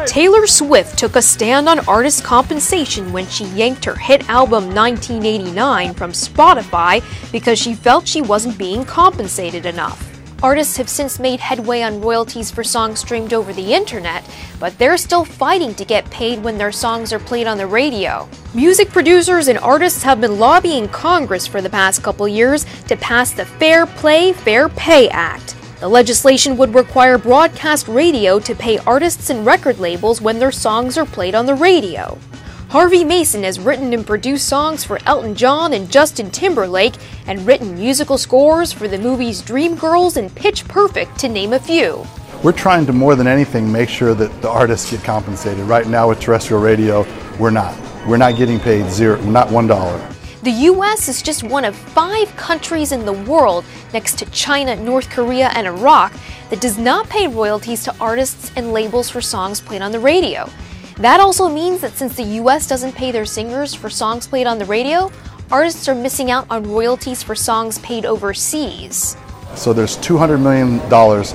Taylor Swift took a stand on artist compensation when she yanked her hit album 1989 from Spotify because she felt she wasn't being compensated enough. Artists have since made headway on royalties for songs streamed over the internet, but they're still fighting to get paid when their songs are played on the radio. Music producers and artists have been lobbying Congress for the past couple years to pass the Fair Play, Fair Pay Act. The legislation would require broadcast radio to pay artists and record labels when their songs are played on the radio. Harvey Mason has written and produced songs for Elton John and Justin Timberlake, and written musical scores for the movies Dreamgirls and Pitch Perfect, to name a few. We're trying to, more than anything, make sure that the artists get compensated. Right now with terrestrial radio, we're not. We're not getting paid zero, not $1. The U.S. is just one of 5 countries in the world, next to China, North Korea, and Iraq, that does not pay royalties to artists and labels for songs played on the radio. That also means that since the U.S. doesn't pay their singers for songs played on the radio, artists are missing out on royalties for songs paid overseas. So there's $200 million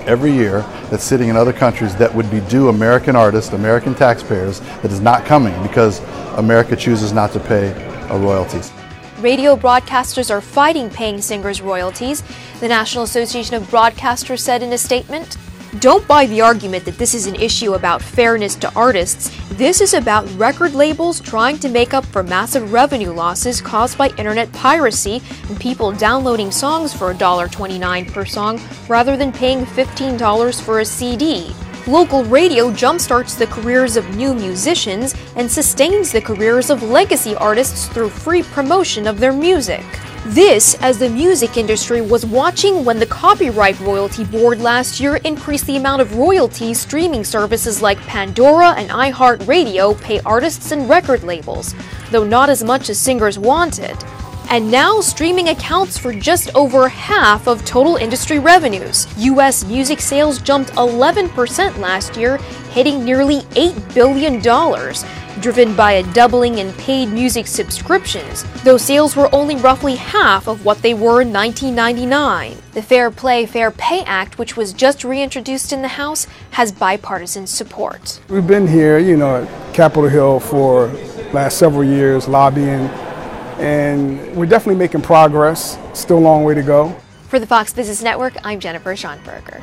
every year that's sitting in other countries that would be due American artists, American taxpayers, that is not coming because America chooses not to pay royalties. Radio broadcasters are fighting paying singers royalties, the National Association of Broadcasters said in a statement. Don't buy the argument that this is an issue about fairness to artists. This is about record labels trying to make up for massive revenue losses caused by internet piracy and people downloading songs for $1.29 per song rather than paying $15 for a CD. Local radio jumpstarts the careers of new musicians and sustains the careers of legacy artists through free promotion of their music. This, as the music industry was watching when the Copyright Royalty Board last year increased the amount of royalties streaming services like Pandora and iHeartRadio pay artists and record labels, though not as much as singers wanted. And now streaming accounts for just over half of total industry revenues. U.S. music sales jumped 11% last year, hitting nearly $8 billion. Driven by a doubling in paid music subscriptions, though sales were only roughly half of what they were in 1999. The Fair Play, Fair Pay Act, which was just reintroduced in the House, has bipartisan support. We've been here, at Capitol Hill for the last several years lobbying, and we're definitely making progress. Still a long way to go. For the Fox Business Network, I'm Jennifer Schonberger.